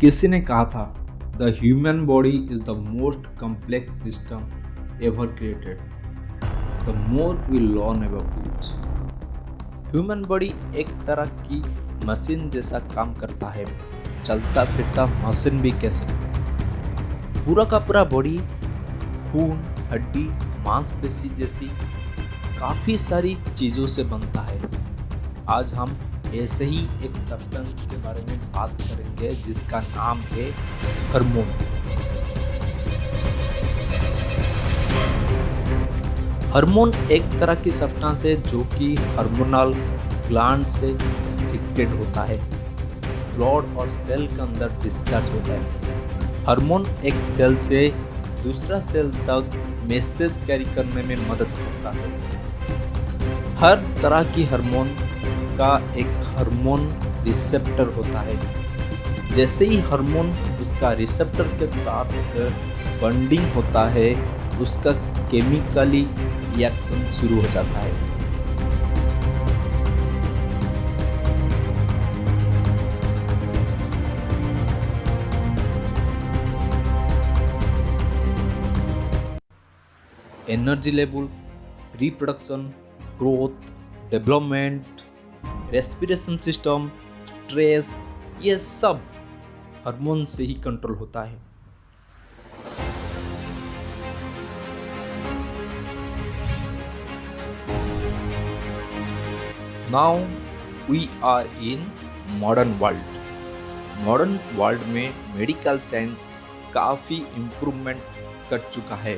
किसी ने कहा था the human body is the most complex system ever created the more we learn about it. Human body एक तरह की मशीन जैसा काम करता है, चलता फिरता मशीन भी कह सकते हैं। पूरा का पूरा बॉडी खून, हड्डी, मांसपेशी जैसी काफी सारी चीजों से बनता है। आज हम ऐसे ही एक सब्सटेंस के बारे में बात करेंगे जिसका नाम है हार्मोन। हार्मोन एक तरह की सब्सटेंस है जो कि हार्मोनल ग्लैंड से सीक्रेट होता है, ब्लड और सेल के अंदर डिस्चार्ज होता है। हार्मोन एक सेल से दूसरा सेल तक मैसेज कैरी करने में मदद करता है। हर तरह की हार्मोन का एक हार्मोन रिसेप्टर होता है। जैसे ही हार्मोन उसका रिसेप्टर के साथ बॉन्डिंग होता है, उसका केमिकली रिएक्शन शुरू हो जाता है। Energy level, reproduction, growth, development, respiration system, stress, ये सब हार्मोन से ही कंट्रोल होता है। Now we are in modern world. Modern world में मेडिकल साइंस काफ़ी इम्प्रूवमेंट कर चुका है।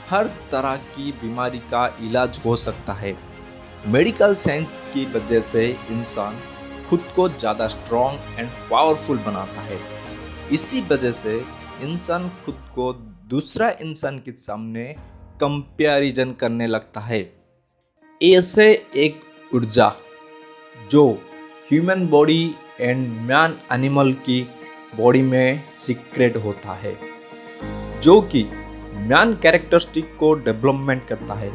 हर तरह की बीमारी का इलाज हो सकता है। मेडिकल साइंस की वजह से इंसान खुद को ज़्यादा स्ट्रॉन्ग एंड पावरफुल बनाता है। इसी वजह से इंसान खुद को दूसरा इंसान के सामने कंपैरिजन करने लगता है। ऐसे एक ऊर्जा जो human body and man animal की बॉडी में सीक्रेट होता है, जो कि मैन कैरेक्टरिस्टिक को डेवलपमेंट करता है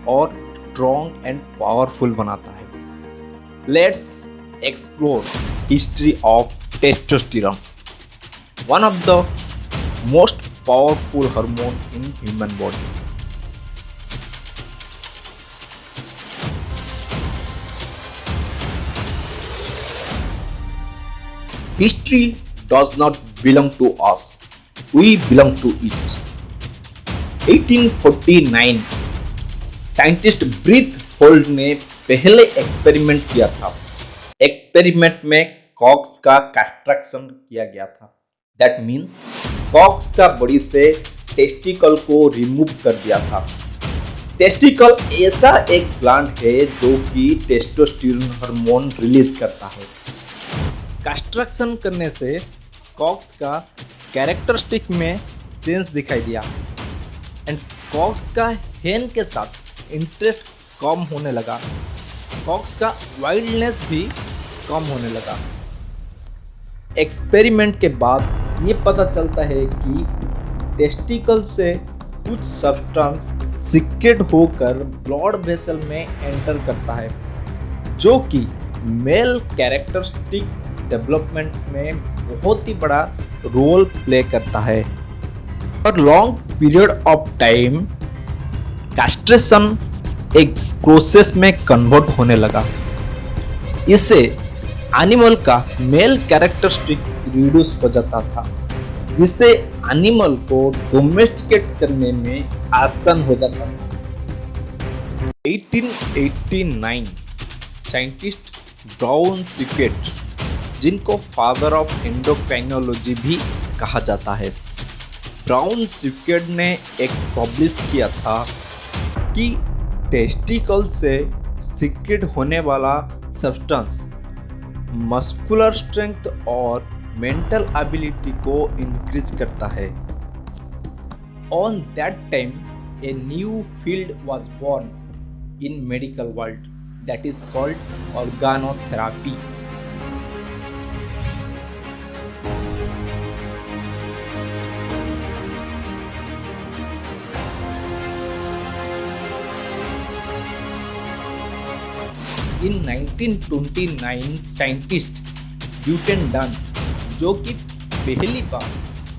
और स्ट्रॉन्ग एंड पावरफुल बनाता है। Let's explore history of testosterone, one of the most powerful hormone in human body. History does not belong to us, we belong to it. 1849 scientist breath hold ने पहले experiment किया था। Experiment में COX का castration किया गया था। That means COX का बॉडी से टेस्टिकल को रिमूव कर दिया था। टेस्टिकल ऐसा एक ग्लैंड है जो कि टेस्टोस्टेरोन हार्मोन रिलीज करता है। कैस्ट्रेशन करने से कॉक्स का कैरेक्टरिस्टिक में चेंज दिखाई दिया एंड कॉक्स का हेन के साथ इंटरेस्ट कम होने लगा। कॉक्स का वाइल्डनेस भी कम होने लगा। एक्सपेरिमेंट के बाद ये पता चलता है कि टेस्टिकल से कुछ सब्सटेंस सीक्रेट होकर ब्लड वेसल में एंटर करता है, जो कि मेल कैरेक्टरिस्टिक डेवलपमेंट में बहुत ही बड़ा रोल प्ले करता है। और long period of time castration एक प्रोसेस में कन्वर्ट होने लगा। इससे एनिमल का मेल कैरेक्टरिस्टिक रिड्यूस हो जाता था, जिससे एनिमल को डोमेस्टिकेट करने में आसान हो जाता था। 1889 साइंटिस्ट ब्राउन सिक्वेट, जिनको फादर ऑफ एंडोक्राइनोलॉजी भी कहा जाता है, ब्राउन सिक्वेट ने एक पब्लिश किया था कि टेस्टिकल से सीक्रेट होने वाला सब्सटेंस मस्कुलर स्ट्रेंथ और मेंटल एबिलिटी को इंक्रीज करता है। On that time a new field was born in medical world that is called organotherapy. In 1929 scientist Butenandt, जो कि पहली बार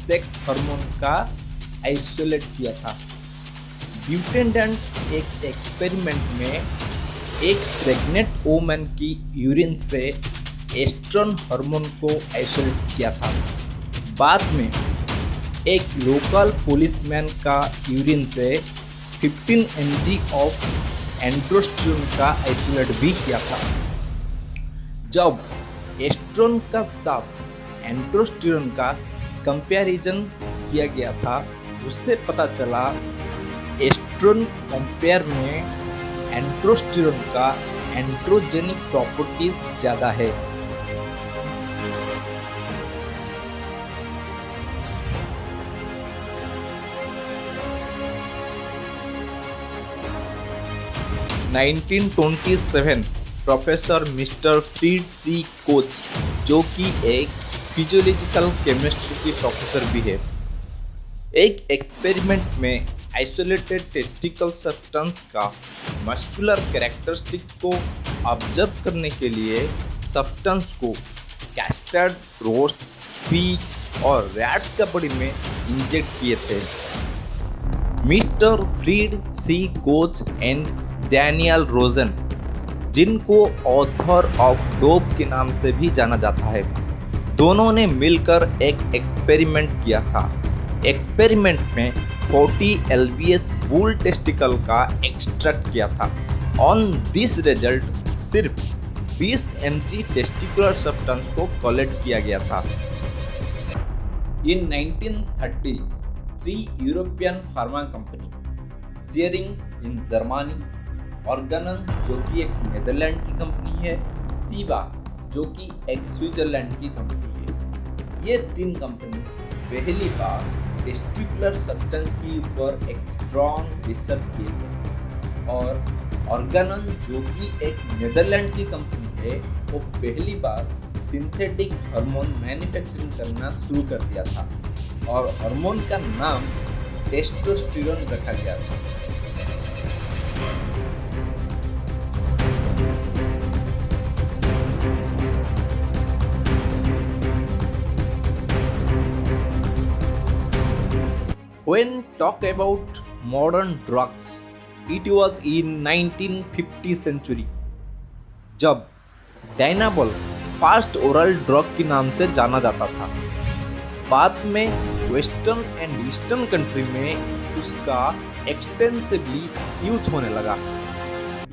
सेक्स हार्मोन का आइसोलेट किया था। ब्यूटेंडेंट एक एक्सपेरिमेंट में एक प्रेग्नेंट वुमन की यूरिन से एस्ट्रोन हार्मोन को आइसोलेट किया था। बाद में एक लोकल पुलिसमैन का यूरिन से 15 mg ऑफ एंड्रोस्टेरोन का आइसोलेट भी किया था। जब एस्ट्रोन का साथ एंड्रोस्टेरोन का कंपैरिजन किया गया था, उससे पता चला एस्ट्रोन कंपेयर में एंड्रोस्टेरोन का एंड्रोजेनिक प्रॉपर्टी ज्यादा है। (1927) professor mister Fred C Koch, जो कि एक फिजियोलॉजिकल केमिस्ट्री की प्रोफेसर भी है, एक एक्सपेरिमेंट में आइसोलेटेड टेस्टिकल सब्सटेंस का मस्कुलर कैरेक्टरिस्टिक को ऑब्जर्व करने के लिए सब्सटेंस को कैस्टर्ड, रोस्ट, पिग और रैट्स का बॉडी में इंजेक्ट किए थे। Mister Fred C Koch and Daniel Rosen, जिनको ऑथर ऑफ डोप के नाम से भी जाना जाता है, दोनों ने मिलकर एक एक्सपेरिमेंट किया था। एक्सपेरिमेंट में 40 lbs बुल टेस्टिकल का एक्सट्रैक्ट किया था। ऑन दिस रिजल्ट सिर्फ 20 mg टेस्टिकुलर सब्सटेंस को कलेक्ट किया गया था। इन 1930 3 European pharma company, sharing in Germany, Organon जो कि एक नेदरलैंड की कंपनी है, सीबा जो कि एक स्विट्जरलैंड की कंपनी है, ये 3 कंपनी पहली बार टेस्टिकुलर सब्सटेंस के ऊपर एक स्ट्रॉन्ग रिसर्च किए थे। और ऑर्गेनन जो कि एक नेदरलैंड की कंपनी है, वो पहली बार सिंथेटिक हार्मोन मैन्युफैक्चरिंग करना शुरू कर दिया था और हार्मोन का नाम टेस्टोस्टेरोन रखा गया था। When talk about modern drugs, it was in 1950 century, जब डायनाबॉल फास्ट ओरल ड्रग के नाम से जाना जाता था। बाद में वेस्टर्न एंड ईस्टर्न कंट्री में उसका एक्सटेंसिवली यूज होने लगा।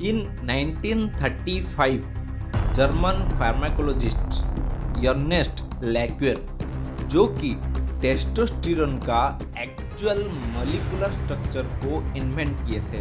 इन 1935 जर्मन फार्माकोलॉजिस्ट अर्नेस्ट लैक्वेर, जो कि टेस्टोस्टेरोन का एक्चुअल मॉलिक्यूलर स्ट्रक्चर को इन्वेंट किए थे,